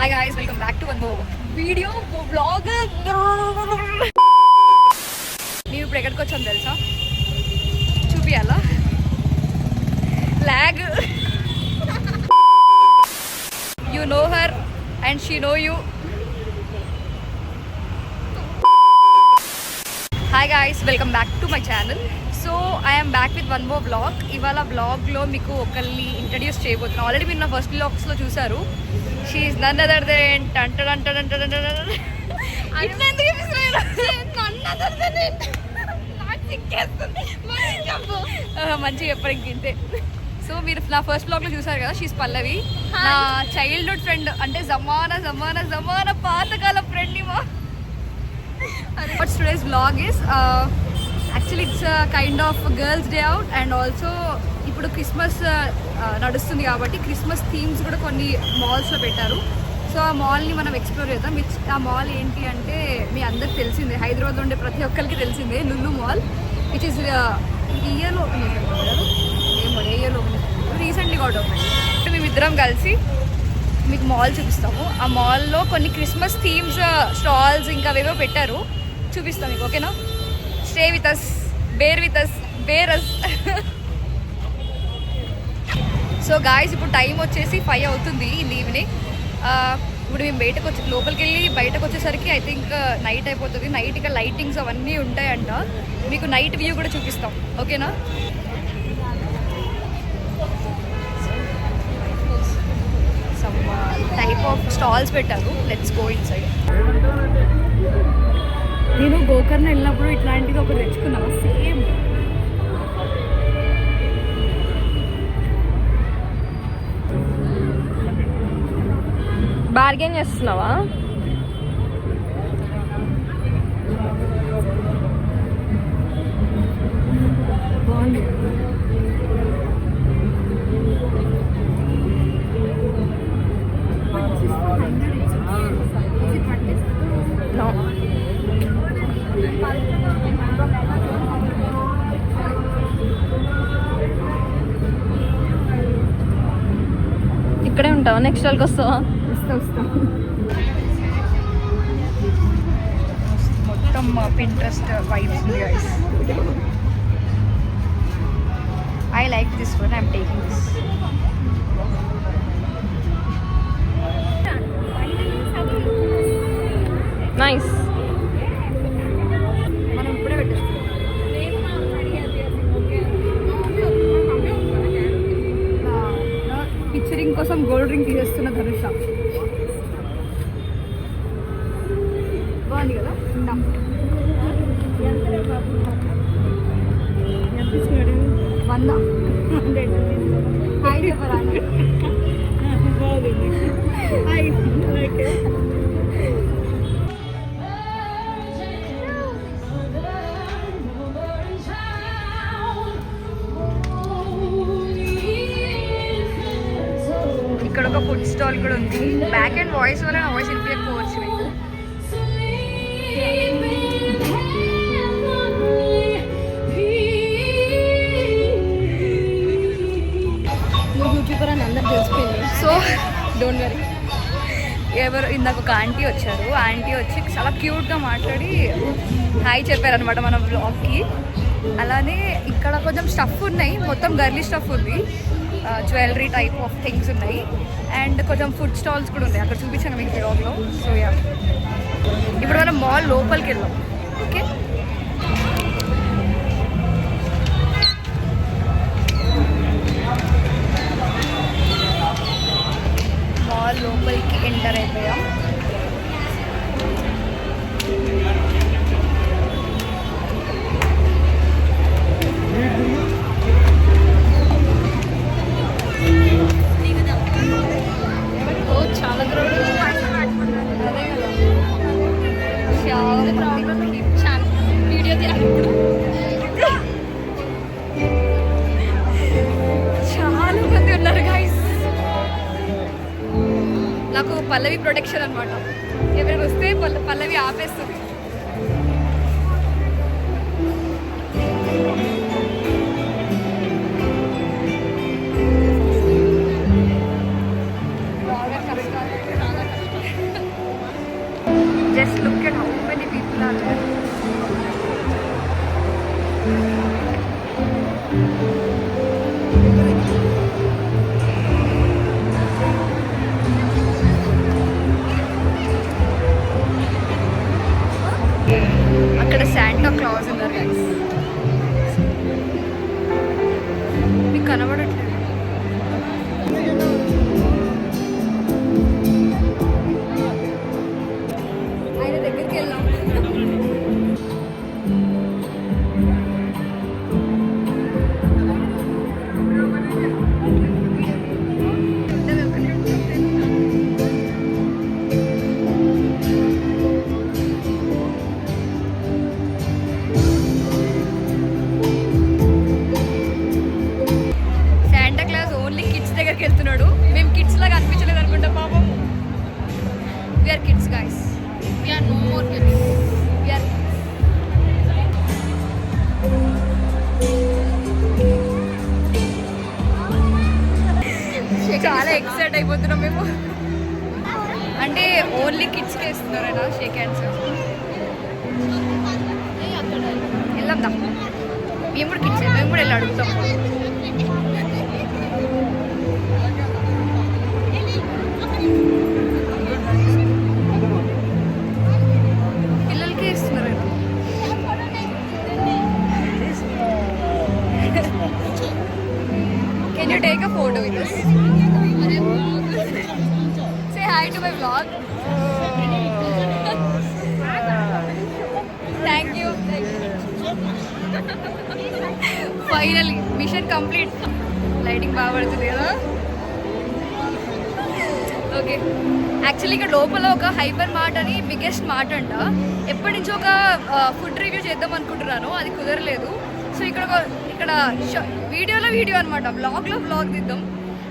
Hi guys, welcome back to one more video blog. మేము ఇప్పుడు ఎక్కడికి వచ్చాం తెలుసా? చూపియాలా? లాగ్. You know her and she know you. Hi guys, welcome back to my channel. So I'm back with one more blog. ఇవాళ బ్లాగ్లో మీకు ఒకరిని ఇంట్రడ్యూస్ చేయబోతున్నాను. ఆల్రెడీ మీరు నా ఫస్ట్ బ్లాగ్స్లో చూసారు. She is none other than మంచిగా చెప్పరు ఇంకింతే. సో మీరు నా ఫస్ట్ బ్లాగ్లో చూసారు కదా, షీస్ పల్లవి, నా చైల్డ్హుడ్ ఫ్రెండ్. అంటే జమానా జమానా జమానా పాతకాలం friend. What today's vlog is actually it's a kind of girls day out and also ఇప్పుడు క్రిస్మస్ నడుస్తుంది కాబట్టి క్రిస్మస్ థీమ్స్ కూడా కొన్ని మాల్స్లో పెట్టారు. సో ఆ మాల్ని మనం ఎక్స్ప్లోర్ చేద్దాం. ఆ మాల్ ఏంటి అంటే మీ అందరికి తెలిసిందే, హైదరాబాద్లో ఉండే ప్రతి ఒక్కరికి తెలిసిందే, లులు మాల్. విచ్ ఇస్ ఇయర్లో ఓపెన్ చేశారు. ఏమో ఏ ఇయర్లో ఓపెన్ చేశారు, రీసెంట్లీ కూడా ఓపెన్. మేమిద్దరం కలిసి మీకు మాల్ చూపిస్తాము. ఆ మాల్లో కొన్ని క్రిస్మస్ థీమ్స్ స్టాల్స్ ఇంకా అవేవో పెట్టారు, చూపిస్తాం మీకు. ఓకేనా? Stay with us, bear with us, bear us. So guys, ఇప్పుడు టైం వచ్చేసి 5 అవుతుంది ఇన్ ఈవినింగ్. ఇప్పుడు మేము లోపలికి వెళ్ళి బయటకు వచ్చేసరికి ఐ థింక్ నైట్ అయిపోతుంది. నైట్ ఇక లైటింగ్స్ అవన్నీ ఉంటాయంట. మీకు నైట్ వ్యూ కూడా చూపిస్తాం. ఓకేనా? సమ్ టైప్ ఆఫ్ స్టాల్స్ పెట్టారు. Let's go in side. నేను గోకర్ణ వెళ్ళినప్పుడు ఇట్లాంటిది ఒకటి తెచ్చుకున్నాను, సేమ్. బార్గెన్ చేస్తున్నావా? బాగుంది. ఇక్కడే ఉంటావా? నెక్స్ట్ వాళ్ళకి వస్తావా? వస్తా. మొత్తం పింట్రెస్ట్ వైబ్స్ ఉంది guys. I like this one, I'm taking this. Nice. మనం ఇప్పుడే పెట్టేస్తాం. పిక్చరింగ్ కోసం గోల్డ్ రింగ్ తీసేస్తున్న ధనుష. బాగుంది కదా? వంద హాయ్ చెప్పరా? ఇక్కడ ఒక ఫుడ్ స్టాల్ కూడా ఉంది. బ్యాక్ అండ్ వాయిస్ వల్ల నా వాయిస్ వినిపించకపోవచ్చు మీకు. యూట్యూబర్ అని అందరికి తెలిసిపోయింది. So don't worry. ఎవరు ఇందాక ఒక ఆంటీ వచ్చారు. ఆంటీ వచ్చి చాలా క్యూట్గా మాట్లాడి హాయ్ చెప్పారనమాట మన బ్లాగ్కి. అలానే ఇక్కడ కొంచెం స్టఫ్ ఉన్నాయి, మొత్తం గర్లీ స్టఫ్ ఉంది, జ్యువెలరీ టైప్ ఆఫ్ థింగ్స్ ఉన్నాయి, అండ్ కొంచెం ఫుడ్ స్టాల్స్ కూడా ఉన్నాయి. అక్కడ చూపించాను మీకు బ్లాగ్లో. సో యా, ఇప్పుడు మనం మాల్ లోపలికి వెళ్దాం. ఓకే, మాల్ లోపలికి ఎంటర్ అయిపోయాం. చాలా గ్రౌండ్. వీడియో చాలా మంది ఉన్నారు గైస్. నాకు పల్లవి ప్రొటెక్షన్ అనమాట. ఎవరికి వస్తే పల్లవి ఆపేస్తుంది. Just look at how many people are there. అక్కడ శాంటా క్లాజ్ ఉన్నారు గైస్. మీకు కనబడట్లేదు. ఆయన దగ్గరికి వెళ్దాం. శాంటా క్లాస్ ఓన్లీ కిడ్స్ దగ్గరికి వెళ్తున్నాడు. మేము కిడ్స్ లాగా అనిపించలేదు అనుకుంటా పాపం. We're kids guys. We're no more kids. We're చాలా ఎక్సైట్ అయిపోతున్నాం మేము. అంటే ఓన్లీ కిడ్స్కే ఇస్తున్నారైనా షేక్ హ్యాండ్స్. వెళ్దాం దా. మేము కూడా కిడ్స్, మేము కూడా వెళ్ళి అడుగుతాం. పిల్లలకే ఇస్తున్నారైనా. Can you take a photo with us? Say hi to my vlog. Thank you. Finally, mission complete. Lighting బాగా పడుతుంది కదా. ఓకే, యాక్చువల్లీ ఇక్కడ లోపల ఒక హైపర్ మార్ట్ అని బిగ్గెస్ట్ మార్ట్ అంట. ఎప్పటి నుంచో ఒక ఫుడ్ రివ్యూ చేద్దాం అనుకుంటున్నాను, అది కుదరలేదు. సో ఇక్కడ వీడియో అనమాట, బ్లాగ్లో బ్లాగ్ తీద్దాం.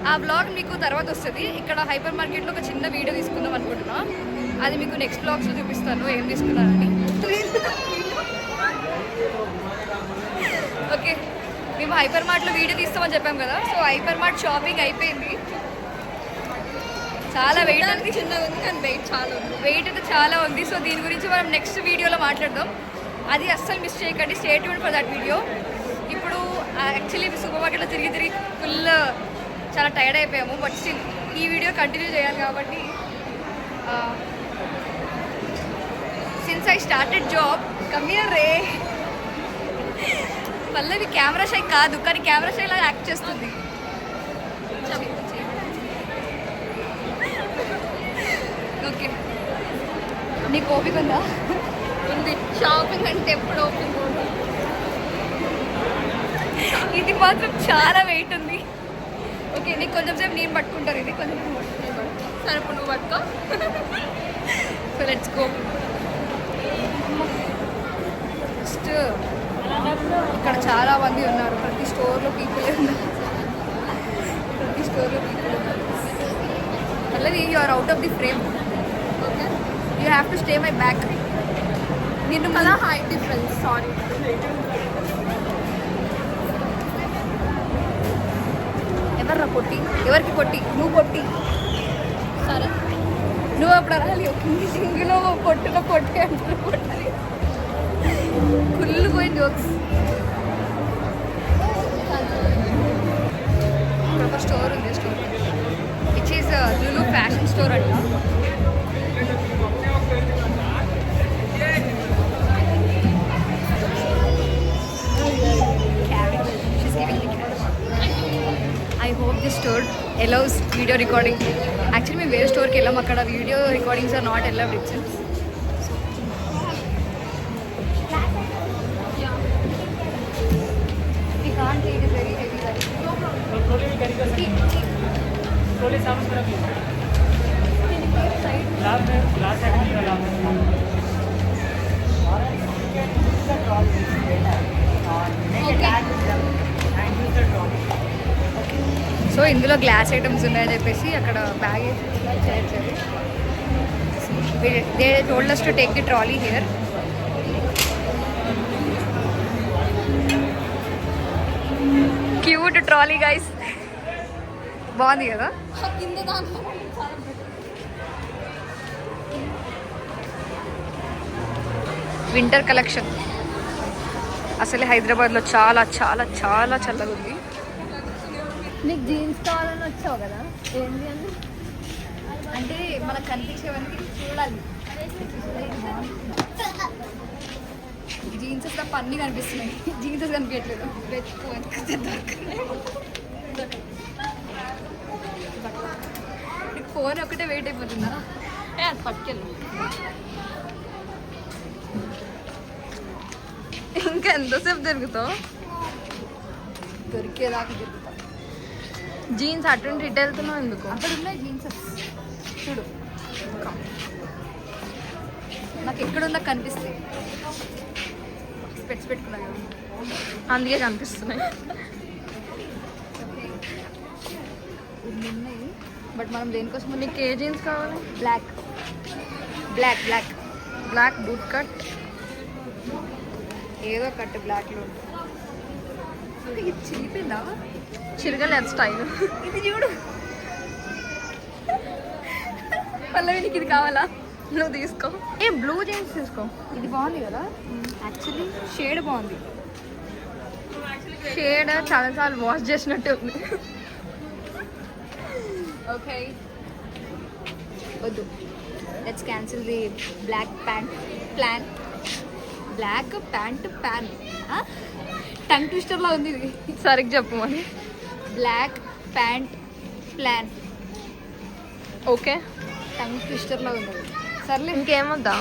ఆ బ్లాగ్ మీకు తర్వాత వస్తుంది. ఇక్కడ హైపర్ మార్కెట్లో ఒక చిన్న వీడియో తీసుకుందాం అనుకుంటున్నా. అది మీకు నెక్స్ట్ బ్లాగ్స్లో చూపిస్తాను ఏం తీసుకున్నానని. ఓకే, మేము హైపర్ మార్ట్లో వీడియో తీస్తామని చెప్పాం కదా. సో హైపర్ మార్ట్ షాపింగ్ అయిపోయింది. చాలా వెయిట్ ఉంది, చిన్నగా ఉంది కానీ వెయిట్ చాలా ఉంది. వెయిట్ అయితే చాలా ఉంది. సో దీని గురించి మనం నెక్స్ట్ వీడియోలో మాట్లాడదాం. అది అస్సలు మిస్ చేయకండి. Stay tune for that video. ఇప్పుడు యాక్చువల్లీ సూపర్ మార్కెట్లో తిరిగి ఫుల్ చాలా టైర్డ్ అయిపోయాము. బట్ స్టిల్ ఈ వీడియో కంటిన్యూ చేయాలి కాబట్టి since I started job come here ray. Pallavi camera shy కాదు, కానీ కెమెరా షై లాగా యాక్ట్ చేస్తుంది. ఓకే, నీకు ఓపిక ఉందా? ఉంది. షాపింగ్ అంటే ఎప్పుడు ఓపెన్. ఇది మాత్రం చాలా వెయిట్ ఉంది. ఓకే, నీకు కొంచెం సేపు నేను పట్టుకుంటారు, ఇది కొంచెం సరే ఇప్పుడు నువ్వు పట్టుకో. So let's go. ఫస్ట్ ఇక్కడ చాలా మంది ఉన్నారు. ప్రతి స్టోర్లో పీపుల్ ఉన్నారు. ప్రతి స్టోర్లో పీపుల్ ఉన్నారు. మళ్ళీ you are out of the frame. Okay, you have to stay my back. నిన్ను చాలా హైట్ డిఫరెన్స్. సారీ. ఎవర్రా పొట్టి? ఎవరికి పొట్టి? నువ్వు పొట్టి. సరే, నువ్వు అప్పుడు అనాలి, సింగిలో పొట్టులో పొట్టి అంటారు. పొట్టి ఫుల్ పోయింది జోక్స్. ఇక్కడ ఒక స్టోర్ ఉంది, store which is Lulu fashion store అంట. I hope this store allows video recording. Actually మేము వేరే స్టోర్కి వెళ్ళాం, అక్కడ video recordings are not allowed itself. We can't eat it very heavy, guys. थोड़ी सामान तरफ लाभ में लास्ट सेकंड का लाभ సో ఇందులో గ్లాస్ ఐటమ్స్ ఉన్నాయని చెప్పేసి అక్కడ బ్యాగ్ చేర్చారు. They told us to take the trolley here. Cute trolley guys, బాగుంది కదా. కింద దాంట్లో వింటర్ కలెక్షన్. అసలే హైదరాబాద్లో చాలా చాలా చాలా చల్లగా ఉంది. నీకు జీన్స్ కావాలని వచ్చావు కదా, ఏంటి అని అంటే మనకు కనిపించేవన్నీ చూడాలి. జీన్సెస్ తప్ప అన్నీ కనిపిస్తున్నాయి, జీన్సెస్ కనిపించట్లేదు. ఫోన్ ఒకటే వెయిట్ అయిపోతుందా? అది పట్టుకెళ్ళు. ఇంకా ఎంతసేపు తిరుగుతావు? దొరికేదాకా తిరుగుతావు. జీన్స్ అటువంటి ఇటు వెళ్తున్నావు ఎందుకు? అక్కడ ఉన్నాయి జీన్సెస్ చూడు, నాకు ఎక్కడున్నా కనిపిస్తాయి. స్పెట్స్ పెట్టుకున్నా కదా, అందుకే కనిపిస్తున్నాయి. ఇన్ని ఉన్నాయి, బట్ మనం దేనికోసం? నీకు ఏ జీన్స్ కావాలి? Black black black black boot cut, ఏదో కట్ బ్లాక్లో ఉంటుంది. ఇది చిరిగిపోయిందా? చిరగలేదు స్టైల్. ఇది చూడు పల్లవి, నీకు ఇది కావాలా? నువ్వు తీసుకో. ఏ బ్లూ జీన్స్ తీసుకో. ఇది బాగుంది కదా, యాక్చువల్లీ షేడ్ బాగుంది. షేడ్ చాలాసార్లు వాష్ చేసినట్టే ఉంది. ఓకే వద్దు, let's cancel the black pant plan. Black pant pan tongue ట్విస్టర్లా ఉంది ఇది. సరిగ్గా చెప్పు మరి. Black pant plan. Okay, tongue ట్విస్టర్లా ఉంది అది. సర్లే, ఇంకేమొద్దా?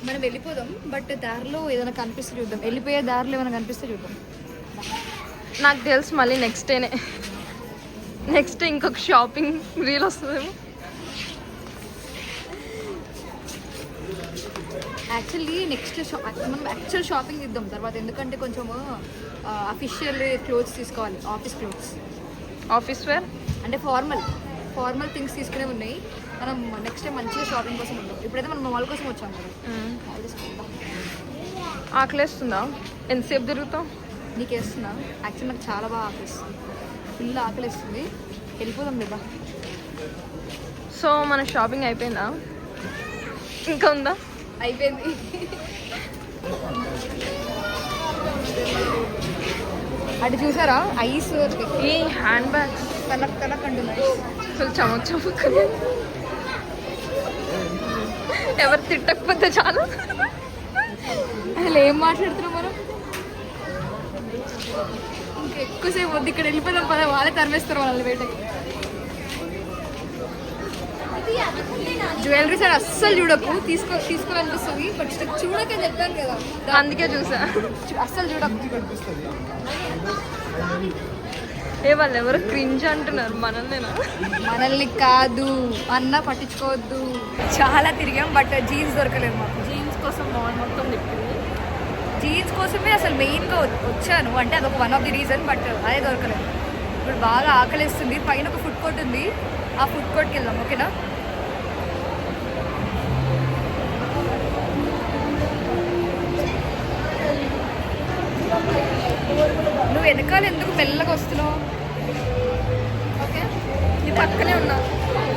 మనం వెళ్ళిపోదాం, బట్ దారిలో ఏదైనా కనిపిస్తే చూద్దాం. వెళ్ళిపోయే దారిలో ఏమైనా కనిపిస్తే చూద్దాం. నాకు తెలుసు మళ్ళీ నెక్స్ట్ డేనే, నెక్స్ట్ డే ఇంకొక షాపింగ్ రీల్ వస్తుందేమో. యాక్చువల్లీ నెక్స్ట్ మనం యాక్చువల్ షాపింగ్ ఇద్దాం తర్వాత, ఎందుకంటే కొంచెం అఫీషియల్ క్లోత్స్ తీసుకోవాలి, ఆఫీస్ క్లోత్స్. ఆఫీస్ వేర్ అంటే ఫార్మల్ థింగ్స్ తీసుకునే ఉన్నాయి. మనం నెక్స్ట్ టైం మంచిగా షాపింగ్ కోసం ఉంటాం. ఇప్పుడైతే మనం మాల్ కోసం వచ్చాం కదా, మాల్ తీసుకుంటాం. ఆకలేస్తుందా? ఎంతసేపు తిరుగుతావు? నీకు వేస్తున్నా? యాక్చువల్లీ నాకు చాలా బాగా ఆకలిస్తుంది, ఫుల్ ఆకలిస్తుంది. వెళ్ళిపోదాం లేదా? సో మన షాపింగ్ అయిపోయిందా? ఇంకా ఉందా? అయిపోయింది. అటు చూసారా ఐస్, ఈ హ్యాండ్ బ్యాగ్స్ కలక్ కలక్ అంటున్నాయి. అసలు చమక్ చమక్. ఎవరు తిట్టకపోతే చాలు. అసలు ఏం మాట్లాడుతున్నాం మనం? ఇంకా ఎక్కువసేపు వద్దు, ఇక్కడ వెళ్ళిపోదాం పద, వాళ్ళే తరిమేస్తారు వాళ్ళని బయటకి. జ్యువెలరీ సార్ అస్సలు చూడకు, తీసుకోవాలనిపిస్తుంది, బట్ చూడకే చెప్పాను కదా, అందుకే చూసా. అస్సలు చూడకు. ఏ వాళ్ళు ఎవరు క్రింజ్ అంటున్నారు, మనల్నేనా? మనల్ని కాదు అన్న, పట్టించుకోవద్దు. చాలా తిరిగాం, బట్ జీన్స్ దొరకలేదు మాకు. జీన్స్ కోసం మాల్ మొత్తం తిప్పింది. జీన్స్ కోసమే అసలు మెయిన్గా వచ్చాను, అంటే అదొక one of the reason, but అదే దొరకలేదు. ఇప్పుడు బాగా ఆకలిస్తుంది. పైన ఒక ఫుడ్ కోర్ట్ ఉంది, ఆ ఫుడ్ కోర్ట్కి వెళ్దాం. ఓకేనా? నువ్వు వెనకాల ఎందుకు మెల్లగా వస్తున్నావు? ఓకే, నీ పక్కనే ఉన్నా.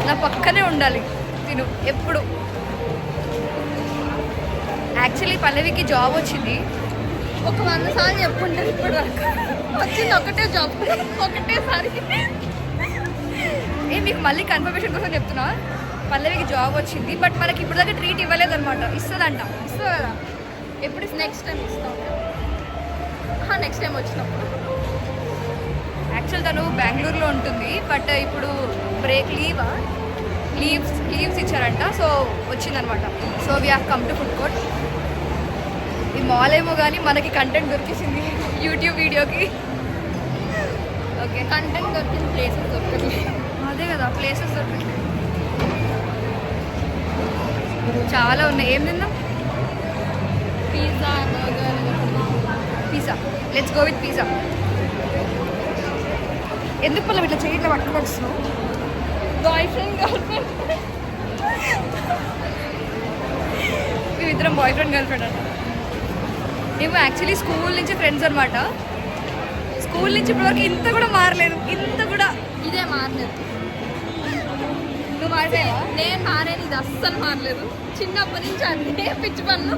నా పక్కనే ఉండాలి తిను ఎప్పుడు. యాక్చువల్లీ పల్లవికి జాబ్ వచ్చింది. ఒక 100 సార్లు చెప్పుంటారు ఇప్పుడు వరకు. వచ్చింది ఒకటే జాబ్, ఒకటేసారి. మీకు మళ్ళీ కన్ఫర్మేషన్ కోసం చెప్తున్నా, పల్లవికి జాబ్ వచ్చింది, బట్ మనకి ఇప్పుడు దాకా ట్రీట్ ఇవ్వలేదు అనమాట. ఇస్తుందంట. ఇస్తావు కదా? ఎప్పుడు? నెక్స్ట్ టైం ఇస్తావు. నెక్స్ట్ టైం వచ్చినప్పుడు. యాక్చువల్ తను బెంగళూరులో ఉంటుంది, బట్ ఇప్పుడు బ్రేక్ లీవ్స్ ఇచ్చారంట, సో వచ్చిందనమాట. So we have come to food court. ఈ మాల్ ఏమో కానీ మనకి కంటెంట్ దొరికేసింది యూట్యూబ్ వీడియోకి. ఓకే, కంటెంట్ దొరికింది, ప్లేసెస్ దొరకదు. అదే కదా, ప్లేసెస్ దొరికింది చాలా ఉన్నాయి. ఏం తిందాం? Pizza, burger. Pizza, let's go with pizza. ఎందుకు పల్లవి ఇట్లా చేయట్లా పట్టుకుని వస్తున్నావు? Boy friend, girl friend. మేమిద్దరం బాయ్ ఫ్రెండ్ గర్ల్ ఫ్రెండ్ అంట. మేము యాక్చువల్లీ స్కూల్ నుంచి ఫ్రెండ్స్ అనమాట. స్కూల్ నుంచి ఇప్పటివరకు ఇంత కూడా మారలేదు, ఇంత కూడా. ఇదే మారలేదు. నువ్వు మారిపోయావా? నేను మారేది, ఇది అస్సలు మారలేదు. చిన్నప్పటి నుంచి అన్నీ పిచ్చి పనులు.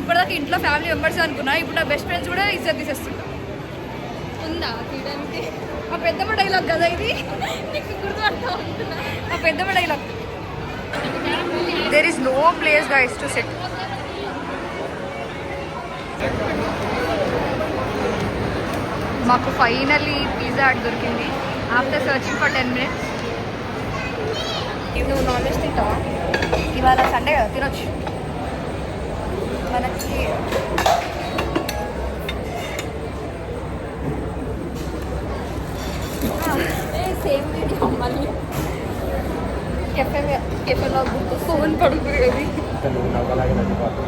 ఇప్పటిదాకా ఇంట్లో ఫ్యామిలీ మెంబర్స్ అనుకున్నా, ఇప్పుడు నా బెస్ట్ ఫ్రెండ్స్ కూడా ఇజ్జత్ తీసేస్తున్నా. ఉందా తీయడానికి? ఆ పెద్దమ్మ డైలాగ్ కదా ఇది, నీకు గుర్తుపడతా ఉంటున్నా. ఆ పెద్దమ్మ dialogue. There is no place guys to sit. మాకు ఫైనల్లీ పిజ్జా హట్ దొరికింది ఆఫ్టర్ సర్చింగ్ ఫర్ 10 minutes. నువ్వు నాన్ వెజ్ తింటావా? ఇవాళ సండే కదా, తినొచ్చు. మనకి సేమ్ వీడియో మళ్ళీ కెఫేలో గుర్తు ఫోన్ పడుకునేది. నువ్వు నవ్వలాగే నవ్వుకోవాలి.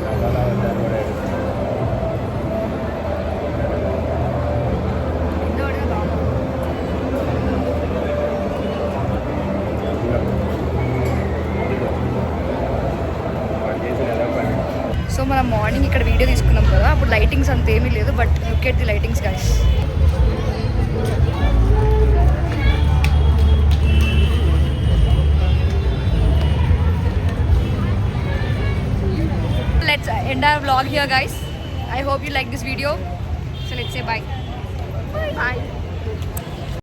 నవ్వలాగా సో మనం మార్నింగ్ ఇక్కడ వీడియో తీసుకున్నాం కదా, అప్పుడు లైటింగ్స్ అంత ఏమీ లేదు, but look at the lightings guys. Let's end our vlog here guys. I hope you like this video. So let's say bye. Bye.